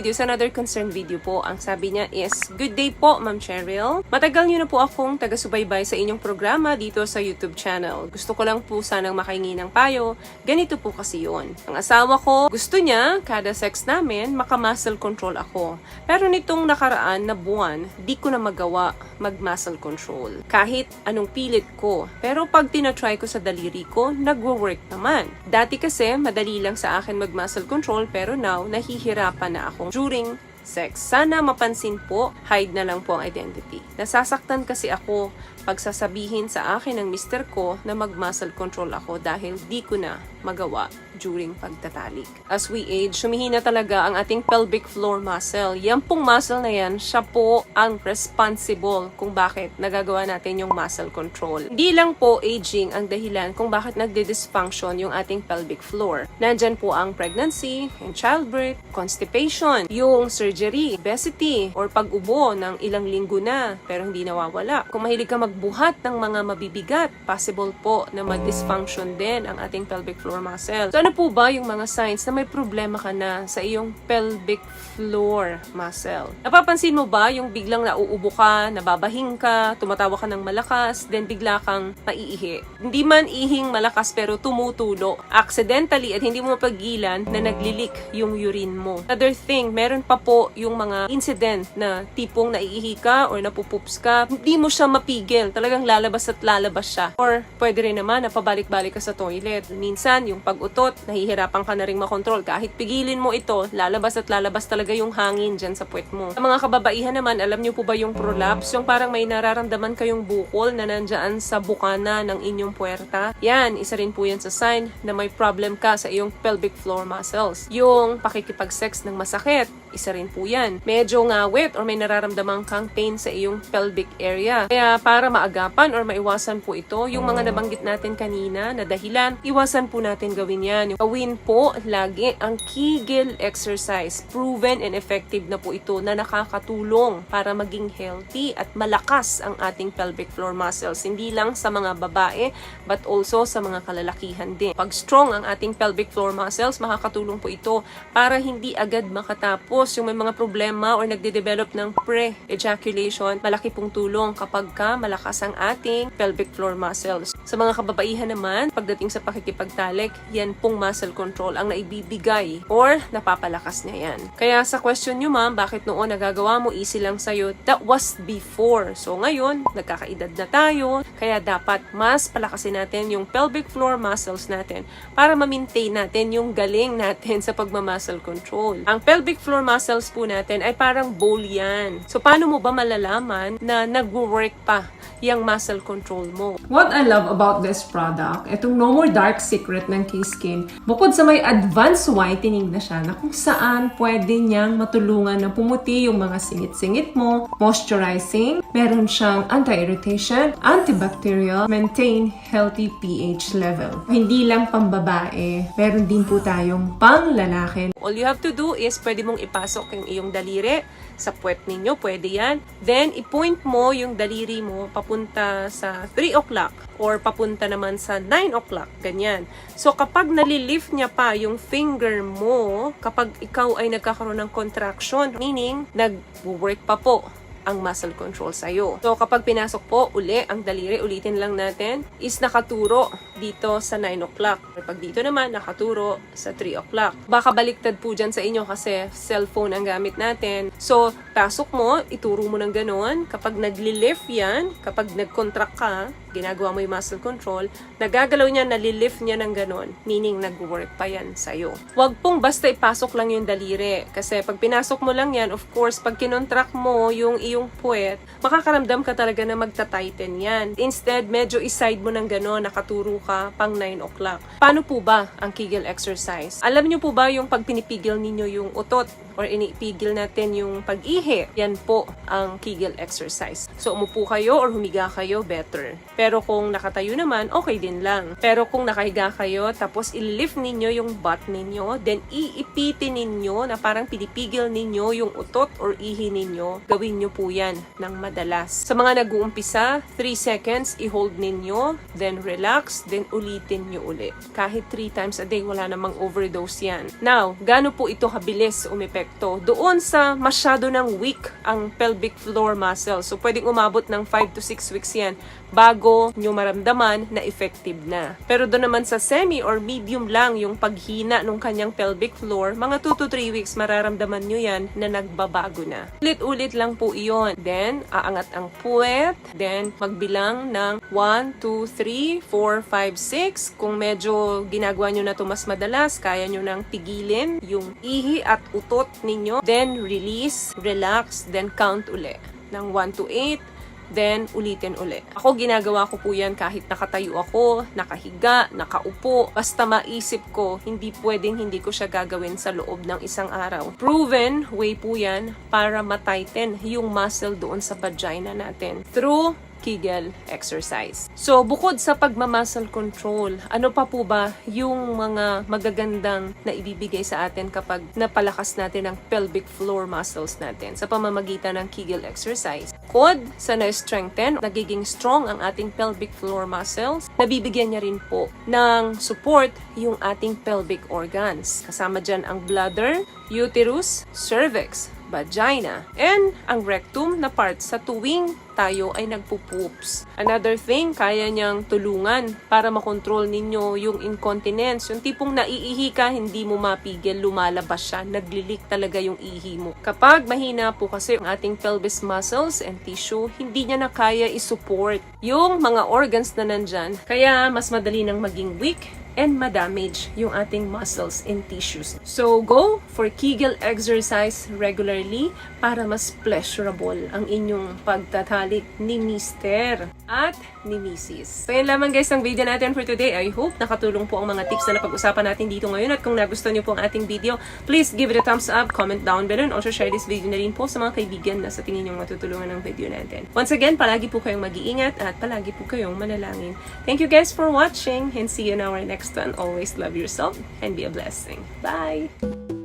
video is another concern video po. Ang sabi niya is, "Good day po, Ma'am Cheryl. Matagal niyo na po akong taga-subaybay sa inyong programa dito sa YouTube channel. Gusto ko lang po sanang makahingi ng payo. Ganito po kasi yun. Ang asawa ko, gusto niya, kada sex namin, maka-muscle control ako. Pero nitong nakaraan na buwan, di ko na magawa mag-muscle control. Kahit anong pilit ko. Pero pag tinatry ko sa daliri ko, nagwo-work naman. Dati kasi, madali lang sa akin mag-muscle control, pero now, nahihirapan na ako during sex. Sana mapansin po, hide na lang po ang identity. Nasasaktan kasi ako pag sasabihin sa akin ng mister ko na mag-muscle control ako dahil di ko na magawa during pagtatalik. As we age, humihina talaga ang ating pelvic floor muscle. Yan pong muscle na yan, siya po ang responsible kung bakit nagagawa natin yung muscle control. Hindi lang po aging ang dahilan kung bakit nagde-dysfunction yung ating pelvic floor. Nandyan po ang pregnancy, and childbirth, constipation, yung surgery, obesity, or pag-ubo ng ilang linggo na pero hindi nawawala. Kung mahilig ka magbuhat ng mga mabibigat, possible po na mag-dysfunction din ang ating pelvic floor muscle. So, ano po ba yung mga signs na may problema ka na sa iyong pelvic floor muscle? Napapansin mo ba yung biglang nauubo ka, nababahing ka, tumatawa ka ng malakas, then bigla kang maiihi? Hindi man ihing malakas pero tumutulo. Accidentally at hindi mo mapagilan na naglilik yung urine mo. Another thing, meron pa po yung mga incident na tipong naiihi ka or napupoops ka, hindi mo siya mapigil. Talagang lalabas at lalabas siya. Or pwede rin naman na pabalik-balik ka sa toilet. Minsan, yung pag-utot, nahihirapan ka na rin makontrol. Kahit pigilin mo ito, lalabas at lalabas talaga yung hangin dyan sa puwet mo. Sa mga kababaihan naman, alam niyo po ba yung prolapse? Yung parang may nararamdaman kayong bukol na nandyan sa bukana ng inyong puwerta. Yan, isa rin po yan sa sign na may problem ka sa iyong pelvic floor muscles. Yung pakikipag-sex ng masakit, isa rin po yan. Medyo ngawit or may nararamdaman kang pain sa iyong pelvic area. Kaya para maagapan or maiwasan po ito, yung mga nabanggit natin kanina na dahilan, iwasan po natin gawin yan. Yung gawin po lagi ang Kegel exercise. Proven and effective na po ito na nakakatulong para maging healthy at malakas ang ating pelvic floor muscles. Hindi lang sa mga babae but also sa mga kalalakihan din. Pag strong ang ating pelvic floor muscles, makakatulong po ito para hindi agad makatapos yung may mga problema or nagde-develop ng pre-ejaculation. Malaki pong tulong kapag malakas ang ating pelvic floor muscles. Sa mga kababaihan naman, pagdating sa pakikipagtalik, yan pong muscle control ang naibibigay or napapalakas niya yan. Kaya sa question nyo, ma'am, bakit noon nagagawa mo, easy lang sa'yo? That was before. So ngayon, nagkakaedad na tayo, kaya dapat mas palakasin natin yung pelvic floor muscles natin para ma-maintain natin yung galing natin sa pagmamuscle control. Ang pelvic floor muscles po natin ay parang bowl yan. So paano mo ba malalaman na nag-work pa yung muscle control mo? What I love about this product, itong No More Dark Secret ng K-Skin, bukod sa may advanced whitening na siya na kung saan pwede niyang matulungan na pumuti yung mga singit-singit mo, moisturizing, meron siyang anti-irritation, antibacterial, maintain healthy pH level. Hindi lang pambabae, meron din po tayong pang-lalaki. All you have to do is pwede mong ipasok yung iyong daliri sa puwet ninyo, pwede yan. Then, i-point mo yung daliri mo papunta sa 3 o'clock or papunta naman sa 9 o'clock, ganyan. So, kapag nalilift niya pa yung finger mo, kapag ikaw ay nagkakaroon ng contraction, meaning, nag-work pa po ang muscle control sa'yo. So, kapag pinasok po, ang daliri, ulitin lang natin, is nakaturo dito sa 9 o'clock. Pag dito naman, nakaturo sa 3 o'clock. Baka baliktad po dyan sa inyo kasi cellphone ang gamit natin. So, pasok mo, ituro mo ng ganon. Kapag nagli-lift yan, kapag nag-contract ka, ginagawa mo yung muscle control, nagagalaw niya, nalilift niya ng ganon, meaning nag-work pa yan sa'yo. Huwag pong basta ipasok lang yung daliri. Kasi pag pinasok mo lang yan, of course, pag kinontract mo yung iyong puwet, makakaramdam ka talaga na magta-tighten yan. Instead, medyo iside mo ng ganon, nakaturo ka pang 9 o'clock. Paano po ba ang Kegel exercise? Alam niyo po ba yung pag pinipigil ninyo yung utot or inipigil natin yung pag-ihi? Yan po ang Kegel exercise. So, umupo kayo or humiga kayo, better. Pero kung nakatayo naman, okay din lang. Pero kung nakahiga kayo, tapos i-lift ninyo yung butt ninyo, then iipitin ninyo na parang pinipigil ninyo yung utot or ihi ninyo, gawin nyo po yan ng madalas. Sa mga nag-uumpisa, 3 seconds, i-hold ninyo, then relax, then ulitin nyo uli. Kahit 3 times a day, wala namang overdose yan. Now, gaano po ito kabilis umepekto epekto doon sa masyado ng weak ang pelvic floor muscle. So, pwedeng umabot ng 5 to 6 weeks yan bago nyo maramdaman na effective na. Pero doon naman sa semi or medium lang yung paghina ng kanyang pelvic floor, mga 2 to 3 weeks mararamdaman nyo yan na nagbabago na. Ulit-ulit lang po iyon. Then, aangat ang puwet. Then, magbilang ng 1, 2, 3, 4, 5, 6. Kung medyo ginagawa nyo na ito mas madalas, kaya nyo nang pigilin yung ihi at utot ninyo. Then, release, relax, then count uli ng 1 to 8. Then, ulitin uli. Ako, ginagawa ko po yan kahit nakatayo ako, nakahiga, nakaupo. Basta maisip ko, hindi pwedeng hindi ko siya gagawin sa loob ng isang araw. Proven way po yan para matighten yung muscle doon sa vagina natin through Kegel exercise. So, bukod sa pagmamuscle control, ano pa po ba yung mga magagandang na ibibigay sa atin kapag napalakas natin ang pelvic floor muscles natin sa pamamagitan ng Kegel exercise? Bukod sa na-strengthen, nagiging strong ang ating pelvic floor muscles, nabibigyan niya rin po ng support yung ating pelvic organs. Kasama dyan ang bladder, uterus, cervix, vagina, and ang rectum na part sa tuwing tayo ay nagpo-poops. Another thing, kaya niyang tulungan para makontrol ninyo yung incontinence. Yung tipong naiihi ka, hindi mo mapigil, lumalabas siya, naglilik talaga yung ihi mo. Kapag mahina po kasi ang ating pelvis muscles and tissue, hindi niya na kaya isupport yung mga organs na nandyan. Kaya mas madali nang maging weak and ma-damage yung ating muscles and tissues. So, go for Kegel exercise regularly para mas pleasurable ang inyong pagtatalik ni Mr. at ni Mrs. So, yan lamang guys ang video natin for today. I hope nakatulong po ang mga tips na napag-usapan natin dito ngayon. At kung nagustuhan niyo po ang ating video, please give it a thumbs up, comment down below, and also share this video na rin po sa mga kaibigan na sa tingin niyong matutulungan ng video natin. Once again, palagi po kayong mag-iingat at palagi po kayong manalangin. Thank you guys for watching and see you in our next one. Always love yourself and be a blessing. Bye!